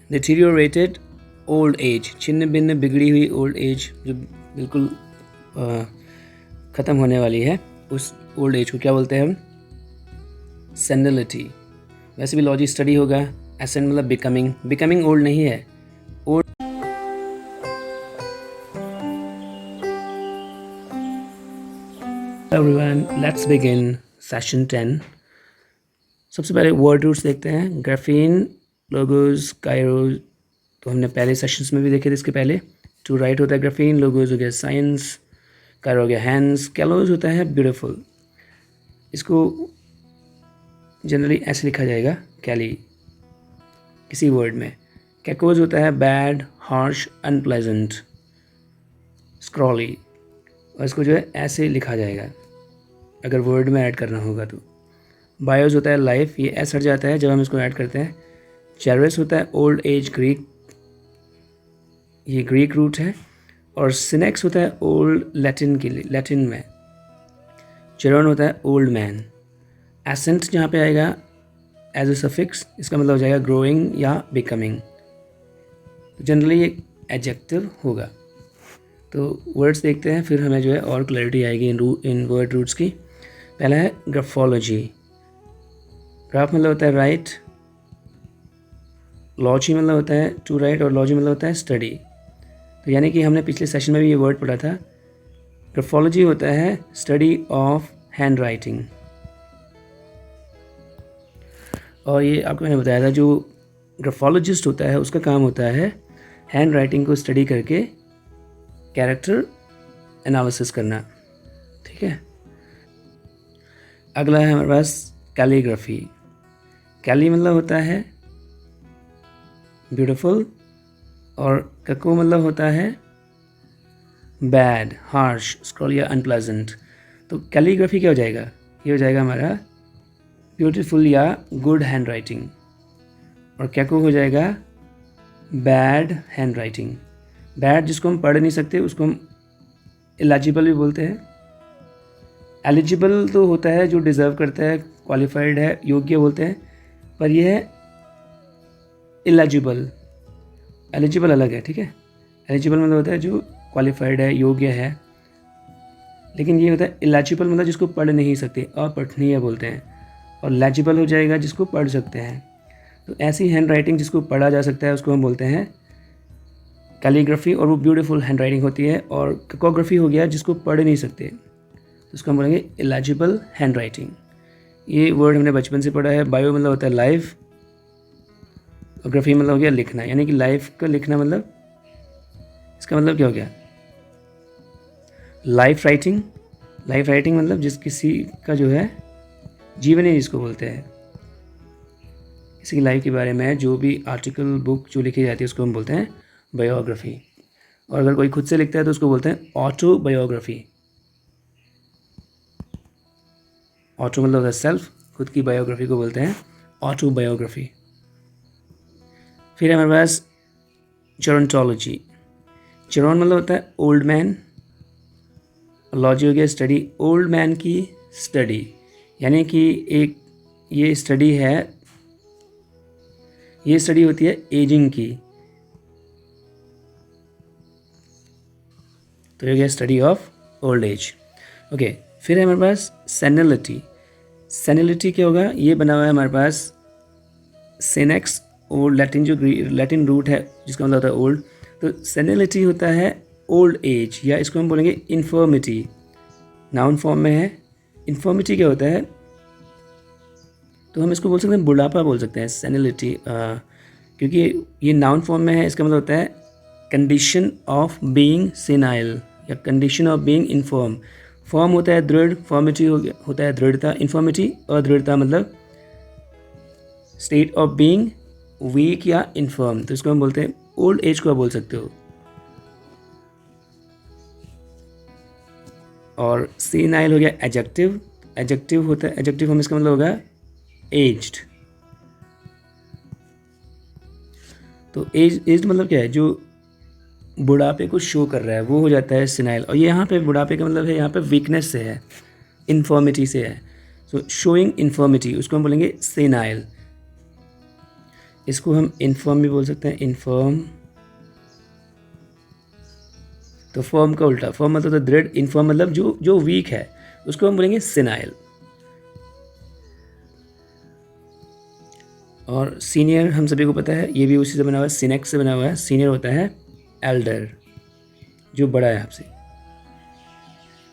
Deteriorated old age, छिन्न भिन्न बिगड़ी हुई ओल्ड एज, जो बिल्कुल ख़त्म होने वाली है, उस ओल्ड एज को क्या बोलते हैं हम? सेनिलिटी। वैसे भी लॉजी स्टडी होगा, एसेंट मतलब बिकमिंग, बिकमिंग ओल्ड नहीं है, old. Everyone, let's begin session 10। सबसे पहले वर्ड रूट्स देखते हैं। ग्राफीन, लोगोस, कायरोस, तो हमने पहले सेशंस में भी देखे थे इसके पहले। टू राइट होता है ग्राफीन, लोगोस हो गया साइंस, कायरो हो गया हैंड्स, कैलोस होता है ब्यूटीफुल। इसको जनरली ऐसे लिखा जाएगा कैली किसी वर्ड में। कैकोज होता है बैड, हार्श, अनप्लेजेंट, स्क्रॉली, और इसको जो है ऐसे लिखा जाएगा अगर वर्ड में ऐड करना होगा तो। बायोस होता है लाइफ, ये एस हट जाता है जब हम इसको ऐड करते हैं। चेरस होता है ओल्ड एज ग्रीक, ये ग्रीक रूट है। और सिनेक्स होता है ओल्ड लैटिन के लिए, लैटिन में। चिरोन होता है ओल्ड मैन। एसेंट जहाँ पे आएगा एज ए सफिक्स, इसका मतलब हो जाएगा ग्रोइंग या बिकमिंग। जनरली ये एडजेक्टिव होगा। तो वर्ड्स देखते हैं, फिर हमें जो है और क्लैरिटी आएगी इन वर्ड रूट्स की। पहला है ग्राफोलॉजी। ग्राफ मतलब होता है राइट, लॉजी मतलब होता है टू राइट, और लॉजी मतलब होता है स्टडी। तो यानी कि हमने पिछले सेशन में भी ये वर्ड पढ़ा था। ग्राफोलॉजी होता है स्टडी ऑफ हैंड राइटिंग, और ये आपको मैंने बताया था जो ग्राफोलॉजिस्ट होता है उसका काम होता है हैंड राइटिंग को स्टडी करके कैरेक्टर एनालिसिस करना। ठीक है, अगला है हमारे पास कैलीग्राफी। कैली मतलब होता है ब्यूटीफुल, और कको मतलब होता है बैड, हार्श, स्क्रॉल या अनप्लेजेंट। तो कैलीग्राफी क्या हो जाएगा? ये हो जाएगा हमारा ब्यूटीफुल या गुड हैंड राइटिंग, और कैको हो जाएगा बैड हैंड राइटिंग। बैड जिसको हम पढ़ नहीं सकते उसको हम इलेजिबल भी बोलते हैं। एलिजिबल तो होता है जो डिज़र्व करता है, क्वालिफाइड है, योग्य बोलते हैं, पर यह है इलेजिबल। एलिजिबल अलग है, ठीक है। एलिजिबल मतलब होता है जो क्वालिफाइड है, योग्य है, लेकिन ये होता है इलेजिबल मतलब जिसको पढ़ नहीं सकते, अपठनीय बोलते हैं। और लेजिबल हो जाएगा जिसको पढ़ सकते हैं। तो ऐसी हैंड राइटिंग जिसको पढ़ा जा सकता है उसको हम बोलते हैं कैलीग्राफी, और वो ब्यूटीफुल हैंड राइटिंग होती है। और कैकोग्राफी हो गया जिसको पढ़ नहीं सकते, तो उसको हम बोलेंगे इलेजिबल हैंड राइटिंग। ये वर्ड हमने बचपन से पढ़ा है। बायो मतलब होता है लाइफ, और ग्राफी मतलब हो गया लिखना, यानी कि लाइफ का लिखना। मतलब इसका मतलब क्या हो गया? Life writing. लाइफ राइटिंग मतलब जिस किसी का जो है जीवनी जिसको बोलते हैं, किसी की लाइफ के बारे में जो भी आर्टिकल, बुक जो लिखी जाती है उसको हम बोलते हैं बायोग्राफी। और अगर कोई खुद से लिखता है तो उसको बोलते हैं ऑटोबायोग्राफी। ऑटो मतलब होता है सेल्फ, खुद की बायोग्राफी को बोलते हैं ऑटोबायोग्राफी। फिर हमारे पास जेरोंटोलॉजी। जेरोन मतलब होता है ओल्ड मैन, लॉजी हो गया स्टडी, ओल्ड मैन की स्टडी, यानी कि एक ये स्टडी है, ये स्टडी होती है एजिंग की। तो ये हो गया study of old age. Okay, फिर है हमारे पास सेनिलिटी। सेनिलिटी क्या होगा? ये बना हुआ है हमारे पास सेनेक्स, और लैटिन जो लैटिन रूट है जिसका मतलब होता है ओल्ड। तो सेनिलिटी होता है ओल्ड एज, या इसको हम बोलेंगे इन्फर्मिटी। नाउन फॉर्म में है। इन्फर्मिटी क्या होता है? तो हम इसको बोल सकते हैं बुढ़ापा बोल सकते हैं सेनिलिटी, क्योंकि ये नाउन फॉर्म में है। इसका मतलब होता है कंडीशन ऑफ बीइंग सेनाइल या condition of being inform. Form होता है दृढ़, फॉर्मिटी होता है दृढ़ता, इन्फॉर्मिटी अदृढ़ता मतलब स्टेट ऑफ बीइंग वीक या इन्फर्म। तो इसको हम बोलते हैं ओल्ड एज को आप बोल सकते हो। और सेनाइल हो गया एडजेक्टिव। एडजेक्टिव होता है, एडजेक्टिव हम इसका मतलब होगा एज्ड। तो एज्ड मतलब क्या है? जो बुढ़ापे को शो कर रहा है वो हो जाता है सेनाइल। और ये यहाँ पे बुढ़ापे का मतलब है यहाँ पे वीकनेस से है, इन्फॉर्मिटी से है। सो शोइंग इन्फॉर्मिटी उसको हम बोलेंगे सेनाइल। इसको हम इन्फर्म भी बोल सकते हैं, इन्फर्म। तो फर्म का उल्टा, फर्म मतलब तो दृढ़, इन्फर्म मतलब जो जो वीक है उसको हम बोलेंगे सेनाइल। और सीनियर हम सभी को पता है, ये भी उसी से बना हुआ है, सिनेक्स से बना हुआ है। सीनियर होता है एल्डर, जो बड़ा है आपसे।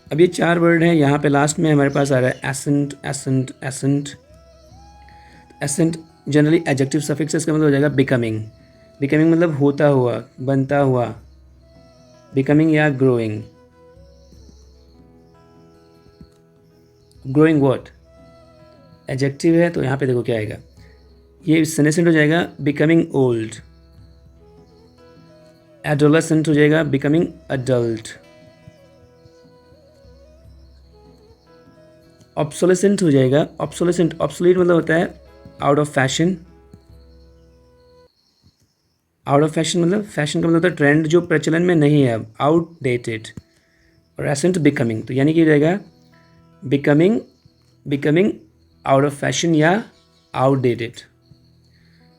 अब ये 4 वर्ड हैं, यहाँ पे लास्ट में हमारे पास आ रहा है escent, escent, escent. Escent generally adjective suffix, इसका मतलब हो जाएगा बिकमिंग। बिकमिंग मतलब होता हुआ, बनता हुआ, बिकमिंग या ग्रोइंग। ग्रोइंग व्हाट एडजेक्टिव है, तो यहाँ पे देखो क्या आएगा, ये सेनेसेंट हो जाएगा बिकमिंग ओल्ड। एडोलेसेंट हो जाएगा बिकमिंग अडल्ट। ऑब्सोलेसेंट हो जाएगा, ऑब्सोलेसेंट, ऑब्सोलीट मतलब होता है out of fashion. Out of fashion मतलब, फैशन का मतलब होता है ट्रेंड जो प्रचलन में नहीं है अब, आउटडेटेड। और एसेंट बिकमिंग, तो यानी कि हो जाएगा becoming, becoming out of fashion या आउटडेटेड।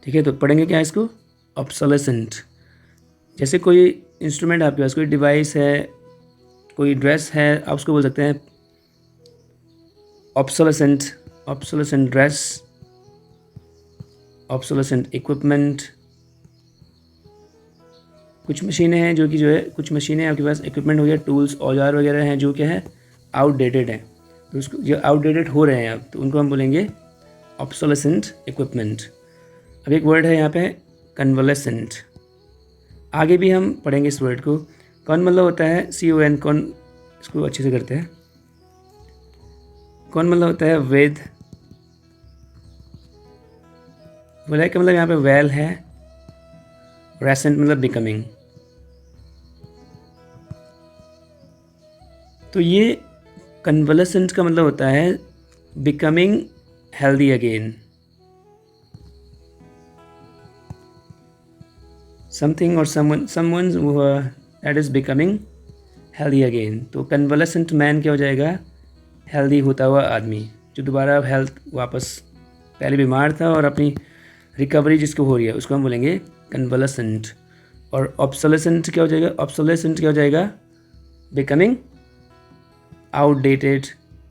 ठीक है, तो पढ़ेंगे क्या इसको, ऑब्सोलेसेंट। जैसे कोई इंस्ट्रूमेंट आपके पास, कोई डिवाइस है, कोई ड्रेस है, आप उसको बोल सकते हैं ऑब्सोलेसेंट, ऑब्सोलेसेंट ड्रेस, ऑब्सोलेसेंट इक्विपमेंट। कुछ मशीनें हैं जो कि जो है, कुछ मशीनें आपके पास इक्विपमेंट हो गया, टूल्स, औजार वगैरह हैं जो क्या है आउटडेटेड है, तो उसको जो आउटडेटेड हो रहे हैं अब, तो उनको हम बोलेंगे ऑब्सोलेसेंट इक्विपमेंट। अब एक वर्ड है यहाँ पे कन्वलेसेंट, आगे भी हम पढ़ेंगे इस वर्ड को। कौन मतलब होता है CON, कौन, इसको अच्छे से करते हैं। कौन मतलब होता है वेद, वलय का मतलब यहाँ पे वेल है। रेसेंट मतलब बिकमिंग। तो ये कन्वलेसेंट का मतलब होता है बिकमिंग हेल्दी अगेन, समथिंग और someone that is becoming healthy again। तो कन्वलेसेंट मैन क्या हो जाएगा, हेल्दी होता हुआ आदमी, जो दोबारा हेल्थ वापस, पहले बीमार था और अपनी रिकवरी जिसको हो रही है उसको हम बोलेंगे कन्वलेसेंट। और ऑब्सोलेसेंट क्या हो जाएगा, ऑब्सोलेसेंट क्या हो जाएगा, बिकमिंग आउटडेटेड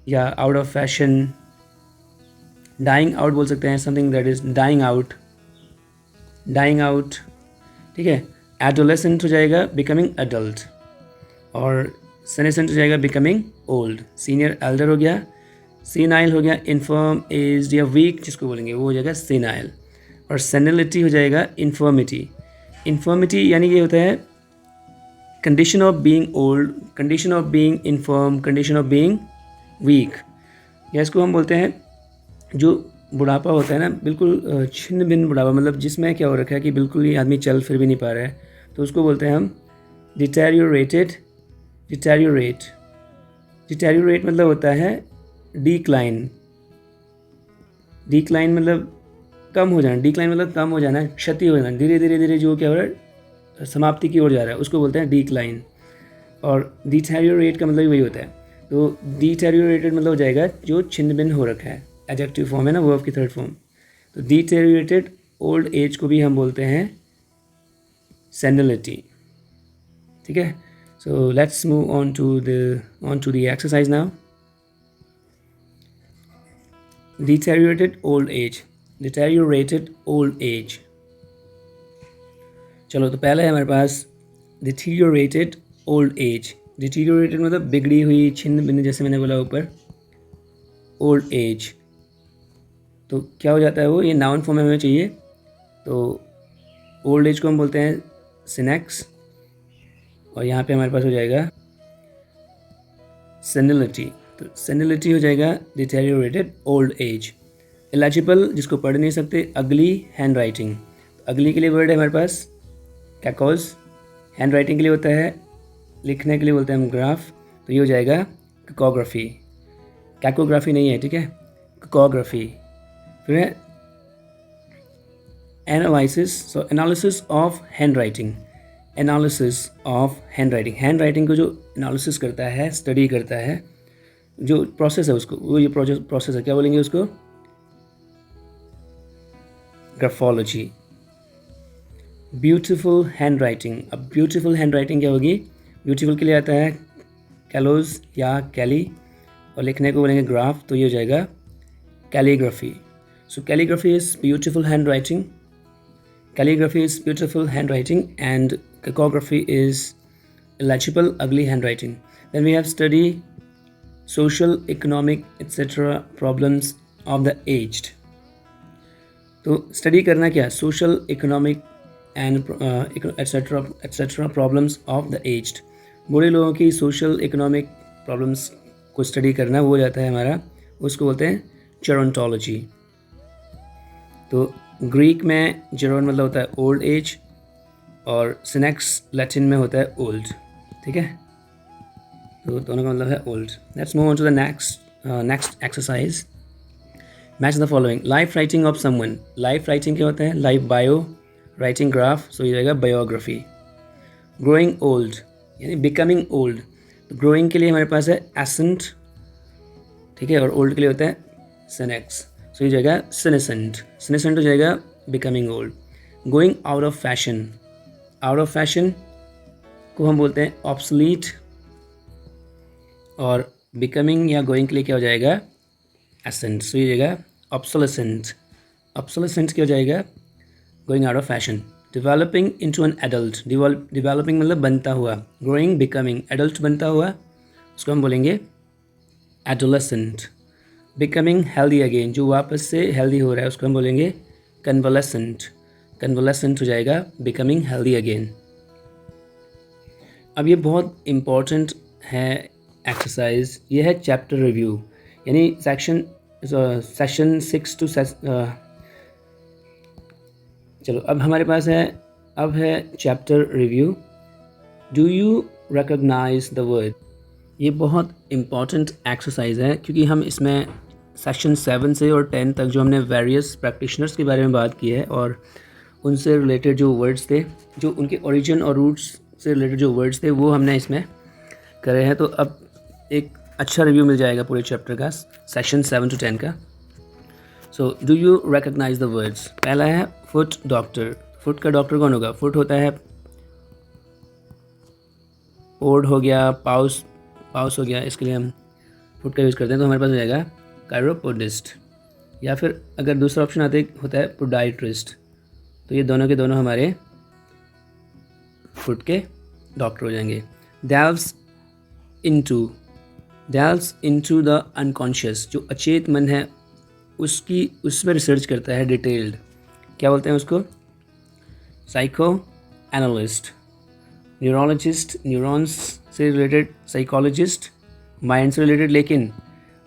या out of fashion. Dying out बोल सकते हैं, something that is dying out, dying out. ठीक है, एडोलेसेंट हो जाएगा बिकमिंग अडल्ट, और सेनेसेंट हो जाएगा बिकमिंग ओल्ड। सीनियर एल्डर हो गया, सीनाइल हो गया इन्फर्म, एज्ड या वीक जिसको बोलेंगे वो हो जाएगा सीनाइल। और सेनिलिटी हो जाएगा इन्फर्मिटी। इन्फर्मिटी यानी कि होता है condition of being old, condition of being infirm, condition of being weak. या इसको हम बोलते हैं जो बुढ़ापा होता है ना, बिल्कुल छिन्न भिन्न बुढ़ापा, मतलब जिसमें क्या हो रखा है कि बिल्कुल ही आदमी चल फिर भी नहीं पा रहा है, तो उसको बोलते हैं हम डिटेरियोरेटेड, डिटेरियोरेट। डिटेरियोरेट मतलब होता है डिक्लाइन, डिक्लाइन मतलब कम हो जाना, डिक्लाइन मतलब कम हो जाना, क्षति हो जाना, धीरे धीरे धीरे जो क्या हो रहा है समाप्ति की ओर जा रहा है, उसको बोलते हैं डिक्लाइन। और डिटेरियोरेट का मतलब वही होता है। तो डिटेरियोरेटेड मतलब हो जाएगा जो छिन्न भिन्न हो रखा है, एडजेक्टिव फॉर्म है ना, वर्ब की थर्ड फॉर्म। तो डिटेरियोरेटेड ओल्ड एज को भी हम बोलते हैं सेनिलिटी। ठीक है, so let's move on to the exercise now. Deteriorated old age, deteriorated old age. चलो, तो पहला है हमारे पास डिटेरियोरेटेड ओल्ड एज। डिटेरियोरेटेड मतलब बिगड़ी हुई, छिन्न भिन्न, जैसे मैंने बोला ऊपर, ओल्ड एज। तो क्या हो जाता है वो, ये नाउन फॉर्म में हमें चाहिए। तो ओल्ड एज को हम बोलते हैं सिनेक्स, और यहाँ पे हमारे पास हो जाएगा सेनिलिटी। तो सेनिलिटी हो जाएगा डिटेरियोरेटेड ओल्ड एज। इलेजिबल जिसको पढ़ नहीं सकते, अगली हैंड राइटिंग। अगली के लिए वर्ड है हमारे पास कैकोज, हैंड राइटिंग के लिए होता है, लिखने के लिए बोलते हैं हम ग्राफ, तो ये हो जाएगा कैकोग्राफी। कैकोग्राफी नहीं है, ठीक है, कैकोग्राफी। फिर है analysis, so analysis of hand writing, analysis of hand writing. Hand writing को जो एनालिसिस करता है, स्टडी करता है, जो प्रोसेस है उसको, वो ये प्रोसेस है, क्या बोलेंगे उसको, ग्राफोलॉजी। Beautiful hand writing. अब ब्यूटीफुल हैंड राइटिंग क्या होगी? ब्यूटीफुल के लिए आता है कैलोज या कैली, और लिखने को बोलेंगे ग्राफ, तो ये हो जाएगा calligraphy. So calligraphy is beautiful hand writing, calligraphy is beautiful handwriting, and cacography is illegible ugly handwriting. Then we have study social economic etc problems of the aged. तो स्टडी करना क्या? Social economic and etcetera problems of the aged. बूढ़े लोगों की social economic problems को study करना वो हो जाता है हमारा, उसको बोलते हैं जेरोंटोलॉजी। तो ग्रीक में जेरोन मतलब होता है ओल्ड एज, और सिनेक्स लैटिन में होता है ओल्ड। ठीक है, तो दोनों का मतलब है old. Let's move on to the next exercise. Match the following. Life writing of someone. Life writing क्या होता है? Life bio, writing graph, so ये जाएगा बायोग्राफी। ग्रोइंग ओल्ड यानी बिकमिंग ओल्ड। तो ग्रोइंग के लिए हमारे पास है एसेंट, ठीक है, और ओल्ड के लिए होता है सिनेक्स, सो ये जाएगा सिनेसेंट। सिनेसेंट हो जाएगा becoming old. Going out of fashion. Out of fashion को हम बोलते हैं ऑब्सलीट, और बिकमिंग या गोइंग के लिए क्या हो जाएगा? एसेंट, सो ये जाएगा ऑब्सोलेसेंट। ऑब्सोलेसेंट क्या हो जाएगा? Going out of fashion. Developing into an adult. Developing मतलब बनता हुआ। ग्रोइंग बिकमिंग, एडल्ट बनता हुआ, उसको हम बोलेंगे एडोलेसेंट। बिकमिंग हेल्दी अगेन, जो वापस से हेल्दी हो रहा है, उसको हम बोलेंगे कन्वलेसेंट। कन्वलेसेंट हो जाएगा बिकमिंग हेल्दी अगेन। अब ये बहुत इम्पॉर्टेंट है एक्सरसाइज, ये है चैप्टर रिव्यू, यानी सेशन 6 टू चलो अब हमारे पास है, अब है chapter review. Do you recognise the word. ये बहुत इम्पॉर्टेंट एक्सरसाइज है, क्योंकि हम इसमें सेक्शन 7 से और 10 तक जो हमने वेरियस प्रैक्टिशनर्स के बारे में बात की है, और उनसे रिलेटेड जो वर्ड्स थे, जो उनके ओरिजिन और रूट्स से रिलेटेड जो वर्ड्स थे, वो हमने इसमें करे हैं। तो अब एक अच्छा रिव्यू मिल जाएगा पूरे चैप्टर का, सेक्शन 7 टू 10 का। So do you recognise the words. पहला है फुट डॉक्टर। फुट का डॉक्टर कौन होगा? फुट होता है ओड हो गया, पाउस हो गया, इसके लिए हम फुट का यूज़ करते हैं, तो हमारे पास हो जाएगा कायरोपोडिस्ट, या फिर अगर दूसरा ऑप्शन होता है पोडाइट्रिस्ट। तो ये दोनों के दोनों हमारे फुट के डॉक्टर हो जाएंगे। डेल्व्स इनटू द अनकॉन्शियस, जो अचेत मन है उस पर रिसर्च करता है डिटेल्ड, क्या बोलते हैं उसको? Psycho analyst. न्यूरोलॉजिस्ट, न्यूरॉन्स से रिलेटेड, साइकोलॉजिस्ट, माइंड से रिलेटेड, लेकिन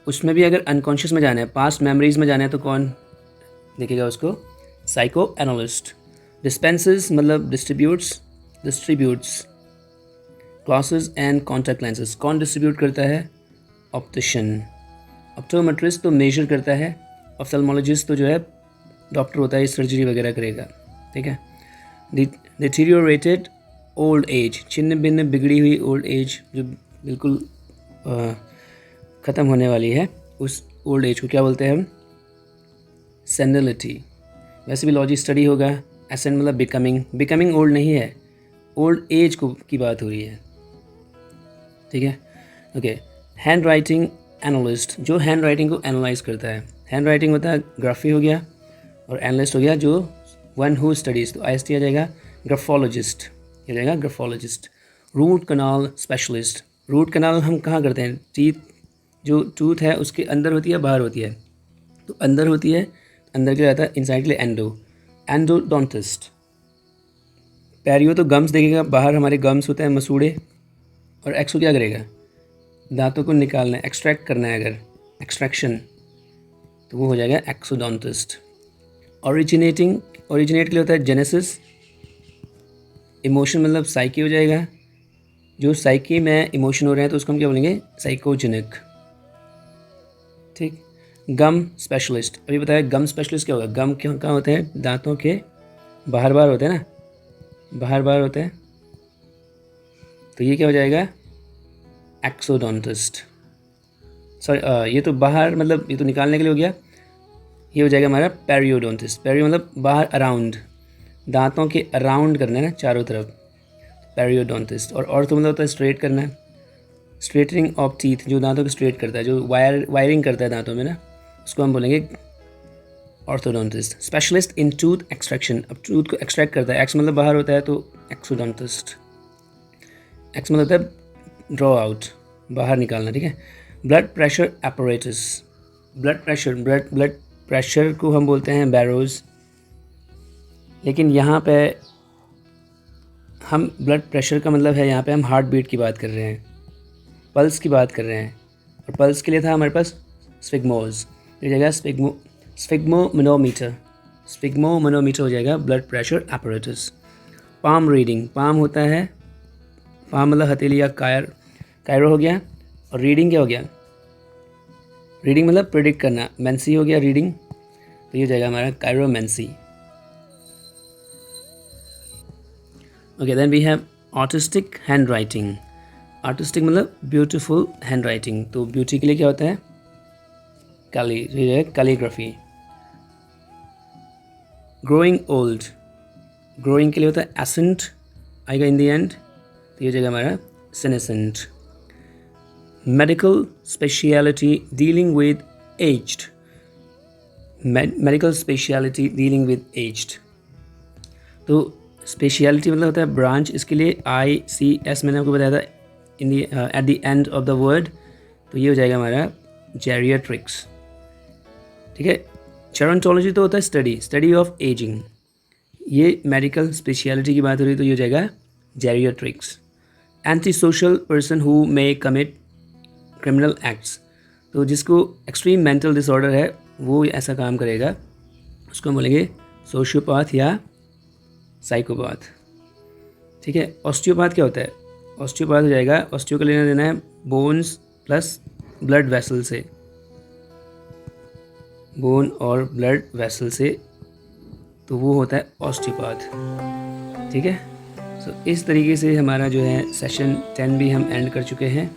उसमें भी अगर अनकॉन्शियस में जाना है, पास्ट मेमोरीज में जाना है, तो कौन देखेगा उसको? Psycho analyst. डिस्पेंसेस मतलब distributes glasses and contact lenses, कौन डिस्ट्रीब्यूट करता है? ऑप्टिशियन। ऑप्टोमेट्रिस्ट तो मेजर करता है, ऑफ्थेल्मोलॉजिस्ट तो जो है डॉक्टर होता है, सर्जरी वगैरह करेगा। ठीक है। डिटीरियोरेटेड ओल्ड एज, छिन्न भिन्न बिगड़ी हुई ओल्ड एज, जो बिल्कुल ख़त्म होने वाली है, उस ओल्ड एज को क्या बोलते हैं हम? सेनिलिटी। वैसे भी लॉजिक स्टडी होगा। एसेंट मतलब बिकमिंग ओल्ड नहीं है, ओल्ड एज को की बात हो रही है। ठीक है, ओके। हैंड राइटिंग एनालिस्ट, जो हैंड राइटिंग को एनालाइज करता है। हैंड राइटिंग होता है ग्राफी हो गया, और एनालिस्ट हो गया जो वन हु स्टडीज, तो IST आ जाएगा ग्राफोलॉजिस्ट, ये जाएगा graphologist. Root canal specialist. Root canal हम कहाँ करते हैं? टीथ, जो टूथ है उसके अंदर होती है बाहर होती है? तो अंदर होती है, अंदर के लिए आता है इनसाइड के लिए एंडोडोंटिस्ट। पैरियो तो गम्स देखेगा, बाहर हमारे गम्स होते हैं मसूड़े, और एक्सो क्या करेगा? दांतों को निकालना है, एक्सट्रैक्ट करना है, अगर एक्सट्रैक्शन, तो वो हो जाएगा एक्सोडोंटिस्ट। ओरिजिनेट के लिए होता है जेनेसिस। इमोशन मतलब साइकी हो जाएगा, जो साइकी में इमोशन हो रहे हैं तो उसको हम क्या बोलेंगे? साइकोजेनिक। ठीक। गम स्पेशलिस्ट, अभी बताया गम स्पेशलिस्ट क्या होगा? गम कहाँ होते हैं? दांतों के बाहर होते हैं ना, बाहर होते हैं, तो ये क्या हो जाएगा? एक्सोडोंटिस्ट। सॉरी, ये तो बाहर मतलब ये तो निकालने के लिए हो गया, ये हो जाएगा हमारा पेरियोडोंटिस्ट। पेरियो मतलब बाहर, अराउंड, दांतों के अराउंड करना है ना, चारों तरफ, पेरियोडोंटिस्ट। और ऑर्थो मतलब होता है स्ट्रेट करना है, स्ट्रेटनिंग ऑफ टीथ, जो दांतों को स्ट्रेट करता है, जो वायरिंग करता है दांतों में ना, उसको हम बोलेंगे orthodontist. Specialist in tooth extraction, अब टूथ को एक्सट्रैक्ट करता है, एक्स मतलब बाहर होता है तो एक्सोडोंटिस्ट, एक्स मतलब होता है ड्रॉ आउट, बाहर निकालना, ठीक है। Blood pressure apparatus, blood pressure को हम बोलते हैं बैरोज, लेकिन यहाँ पे हम ब्लड प्रेशर का मतलब है, यहाँ पे हम हार्ट बीट की बात कर रहे हैं, पल्स की बात कर रहे हैं। और पल्स के लिए था हमारे पास स्फिग्मोज, ये जगह स्फिग्मोमैनोमीटर हो जाएगा blood pressure apparatus। Palm reading, palm होता है, पाम मतलब हथेली या कायरो हो गया, और रीडिंग क्या हो गया, रीडिंग मतलब प्रिडिक्ट करना, मेंसी हो गया रीडिंग, तो ये हो जाएगा हमारा chiromancy. Okay, then we have artistic handwriting. Artistic मतलब ब्यूटीफुल हैंड राइटिंग, तो ब्यूटी के लिए क्या होता है, कैलीग्राफी। ग्रोइंग ओल्ड, ग्रोइंग के लिए होता है एसेंट आएगा इन द एंड, तो ये हो जाएगा हमारा senescent. Medical speciality dealing with aged, medical speciality dealing with aged, तो स्पेशलिटी मतलब होता है ब्रांच, इसके लिए ICS मैंने आपको बताया था in the at the end of the word, तो ये हो जाएगा हमारा जेरियाट्रिक्स, ठीक है। जेरोंटोलॉजी तो होता है स्टडी ऑफ एजिंग, ये मेडिकल स्पेशलिटी की बात हो रही है, तो ये हो जाएगा geriatrics. Anti social person who may commit criminal acts, तो जिसको एक्सट्रीम मेंटल डिसऑर्डर है वो ऐसा काम करेगा, उसको हम बोलेंगे सोशियोपैथ या साइकोपैथ, ठीक है। ऑस्टियोपैथ क्या होता है, ऑस्टियोपैथ हो जाएगा, ऑस्टियो का लेना देना है बोन्स प्लस ब्लड वेसल से, बोन और ब्लड वेसल से, तो वो होता है ऑस्टियोपैथ, ठीक है। सो इस तरीके से हमारा जो है सेशन 10 भी हम एंड कर चुके हैं।